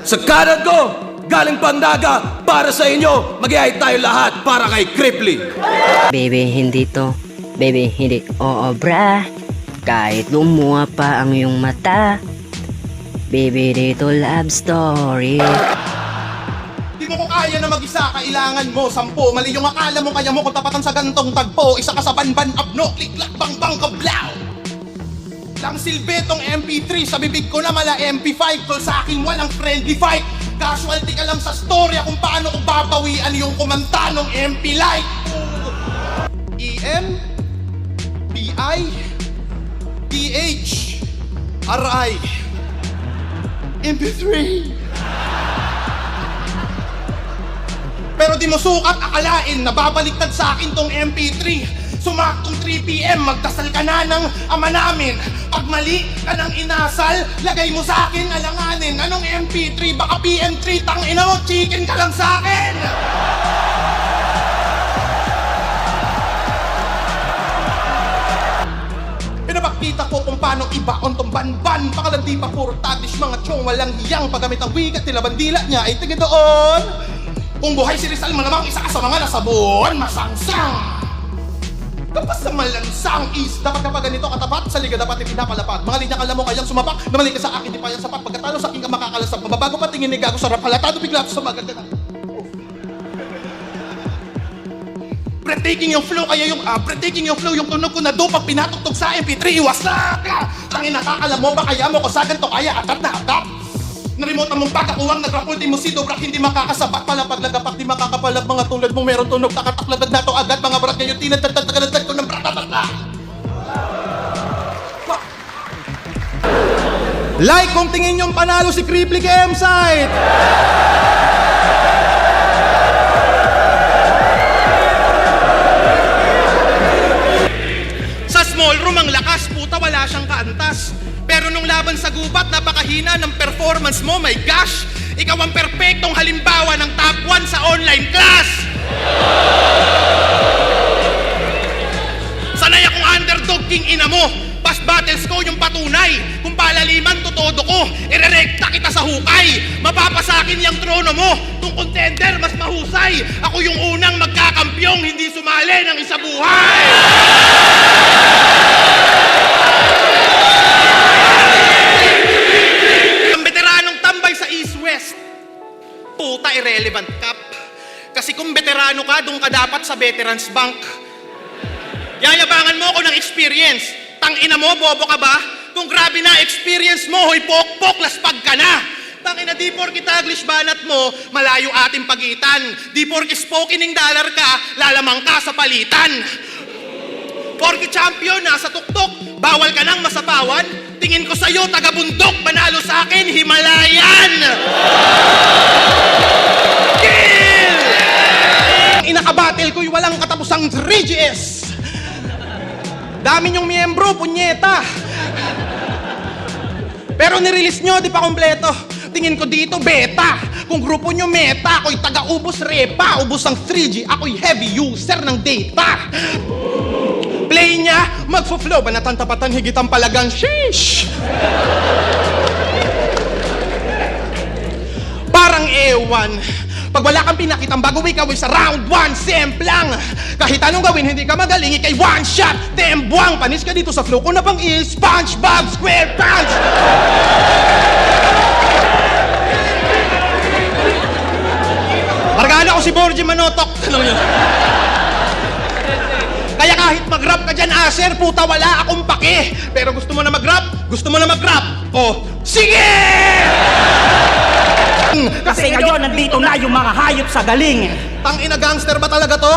Sa kanan ko, galing Pandaga, para sa inyo, mag-iayay tayo lahat para kay Cripply. Baby, hindi to. Baby, hindi. Oo, bra. Kahit lumuha pa ang iyong mata. Baby, dito love story. Di mo ko kaya na mag-isa, kailangan mo 10. Mali yung akala mo, kaya mo kung tapatan sa gantong tagpo. Isa ka sa banban abno, klik-lak bang bang kablaw. Lang silbi tong MP3, sa bibig ko na mala MP5. Tol sa akin walang friendly fight. Casualty ka lang sa storya kung paano ko babawian yung kumanta ng MP Light. EM PI TH RI MP3. Pero di mo sukat akalain na babaliktad sa akin tong MP3. Sumaktong 3 PM, magdasal ka na ng ama namin. Pag mali ka ng inasal, lagay mo sa akin alanganin. Anong MP3? Baka PM3, tangina mo, chicken ka lang sa akin! Pinapakita ko kung paano ibaon tong banban. Baka di pa puro tatish, mga chong walang hiyang. Paggamit ang wigat nila, bandila niya ay tingin doon. Kung buhay si Rizal, malamang isa ka sa mga nasabuan, masangsang. Kapag sa malansang is, dapat kapag ganito katapat, sa liga dapat ipinapalapad. Mga linya kala mo kayang sumapak, na mali ka sa akin, di pa yan sapat. Pagkatalo sa akin ka makakalasap, mababago pa tingin ni gago sarap halatado, bigla sa maganda na. Breathtaking yung flow, kaya yung breathtaking yung flow, yung tunog ko na do, pag pinatugtog sa MP3, iwasak ka! Tangin nakakala mo ba kaya mo ko sa ganito, kaya atat na atat? Na-remote mong pagkakuwang, nagrapulti mo si Dobrak, hindi makakasabat pala paglagapak, di makakapalag mga tulad mo, meron tunog, takataklagad na to agad, mga brat ngayon, tinatagtagtagtag ko ng bratatatla. Like kung tingin yung panalo si Cripply kay M-Site! Sa small room ang lakas, puta wala siyang kaantas. Pero nung laban sa gubat, napakahina ng performance mo, my gosh! Ikaw ang perpektong halimbawa ng top 1 sa online class! Sanay akong underdog king ina mo! Past battles ko yung patunay! Kung palaliman, tutodo ko! Irerekta kita sa hukay! Mapapasakin yung trono mo! Tung contender, mas mahusay! Ako yung unang magkakampyong, hindi sumali ng isa buhay! Puta, irrelevant kap. Kasi kung veterano ka, doon ka dapat sa Veterans Bank. Yayabangan mo ko ng experience. Tangina mo, bobo ka ba? Kung grabe na experience mo, hoy pok-pok, laspag ka na. Tangina, di porke taglish banat mo, malayo ating pagitan. Di porke spokening dollar ka, lalamang ka sa palitan. Porke champion, nasa tuktok, bawal ka nang masapawan. Tingin ko sa'yo, taga-bundok, manalo sa akin, Himalayan! Kill! Inakabattle ko'y walang katapusang 3GS. Dami niyong miyembro, punyeta. Pero nirelease nyo, di pa kompleto. Tingin ko dito, beta. Kung grupo nyo meta, ako'y taga-ubos repa. Ubos ang 3G, ako'y heavy user ng data. Play niya, magfo-flow ba natantapatan higit ang palagang sheesh? Parang ewan. Pag wala kang pinakitang bago ikaw ay sa round 1, semplang. Kahit anong gawin, hindi ka magaling, ikay one shot, tembuang. Panis ka dito sa flow ko na pang SpongeBob SquarePants. Margana ko si Borgie Manotok. Tanong yun. Kaya kahit mag-rap ka dyan, Aser, puta, wala akong pake. Pero gusto mo na mag-rap? Gusto mo na mag-rap? Oh, sige! Kasi ngayon, nandito na yung mga hayop sa galing. Tangina, gangster ba talaga to?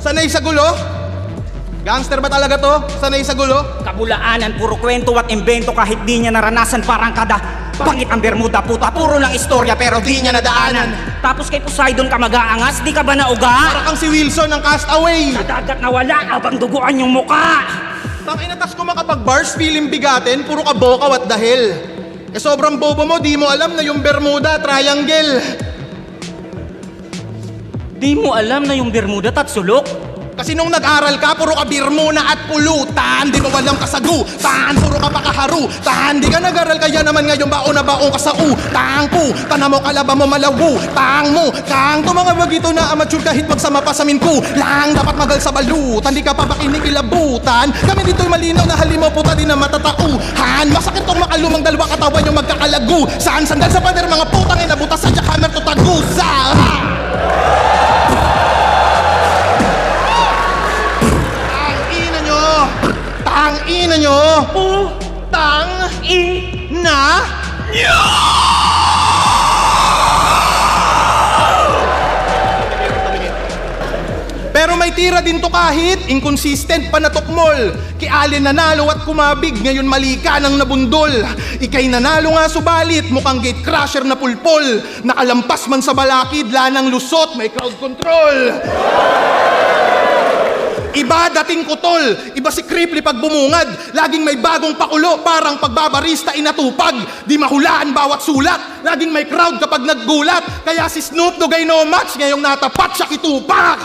Sanay sa gulo? Gangster ba talaga to? Sanay sa gulo? Kabulaanan, puro kwento at imbento kahit di niya naranasan parang kada. Pangit ang Bermuda, puta, puro lang istorya pero di niya nadaanan. Tapos kay Poseidon ka mag-aangas, di ka ba nauga? Para kang si Wilson ng Castaway. Sa dagat na wala, abang duguan yung muka. Tangina, tas kung makapag-bars, feeling bigatin, puro ka bokaw at dahil. Eh sobrang bobo mo, di mo alam na yung Bermuda, triangle. Di mo alam na yung Bermuda tatsulok? Kasi nung nag-aral ka, puro ka birmuna at pulutan. Di ba walang kasagutan, puro ka pakaharutan. Di ka nag-aral, kaya naman ngayon baon na baon ka sa utang ko. Tana mo, kalaba mo, malawu, tang mo. Kang to mga bagito na amateur kahit magsama pa sa minku lang. Dapat magal sa balutan, di ka pa makinig ilabutan. Kami dito'y malinaw na halimaw puta di na matatauhan. Masakit tong makalumang dalawa katawan yung magkakalagu. Saan sandal sa pader mga putang inabutas sa jackhammer to tagusa. Tang ina nyo! Tang ina nyo! Pero may tira din to kahit inconsistent pa na tukmol. Alin nanalo at kumabig, ngayon mali ka nang nabundol. Ika'y nanalo nga subalit, mukhang gate crusher na pulpol. Nakalampas man sa balakid, lanang lusot, may crowd control. Iba dating kutol, iba si Kripli pag bumungad. Laging may bagong pakulo, parang pagbabarista inatupag. Di mahulaan bawat sulat, laging may crowd kapag naggulat. Kaya si Snoop Dogg ay no match, ngayong natapat siya kitupak.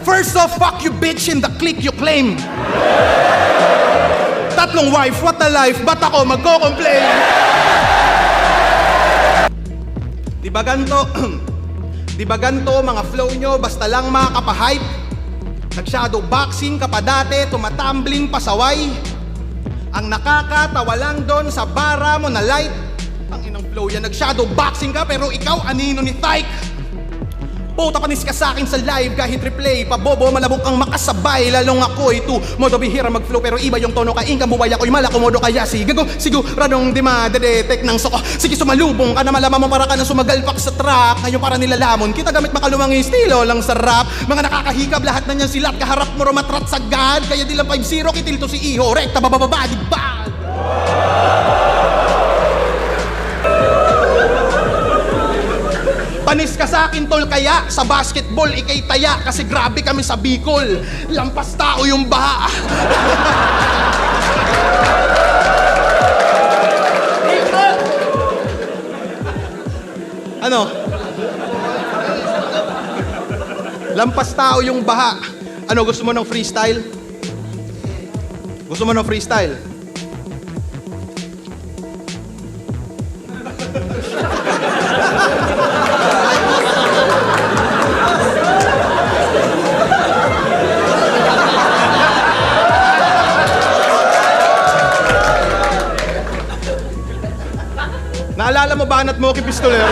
First off, fuck you bitch in the clique you claim. Tatlong wife, what a life, ba't ako magko-complain? Di ba ganto? Di ba ganto mga flow nyo, basta lang makakapahype? Nag-shadow boxing ka pa dati, tumatumbling pasaway. Ang nakakatawa lang doon sa bara mo na light. Ang inang flow yan, nag-shadow boxing ka pero ikaw anino ni Tyke. Puta panis ka sa akin sa live kahit replay. Pabobo malabok ang makasabay. Lalong ako'y tu modo bihira mag-flow. Pero iba yung tono ka ingka buwaya ko'y malakomodo kaya sigago. Siguradong di madedetect ng soko. Sige sumalubong ka na malaman mo para ka na sumagalpak sa track. Ngayon para nilalamon kita gamit makalumang estilo lang sa rap. Mga nakakahikab lahat na niyan silat. Kaharap mo rumatrat sagad. Kaya di lang 5-0 kitil to si Iho. Rekta bababa di bag. Panis ka sa akin tol kaya sa basketball ikay taya kasi grabe kami sa Bicol. Lampas tao yung baha. Ano? Lampas tao yung baha. Ano gusto mo ng freestyle? Gusto mo ng freestyle? Naalala mo ba Banat Moki Pistolero?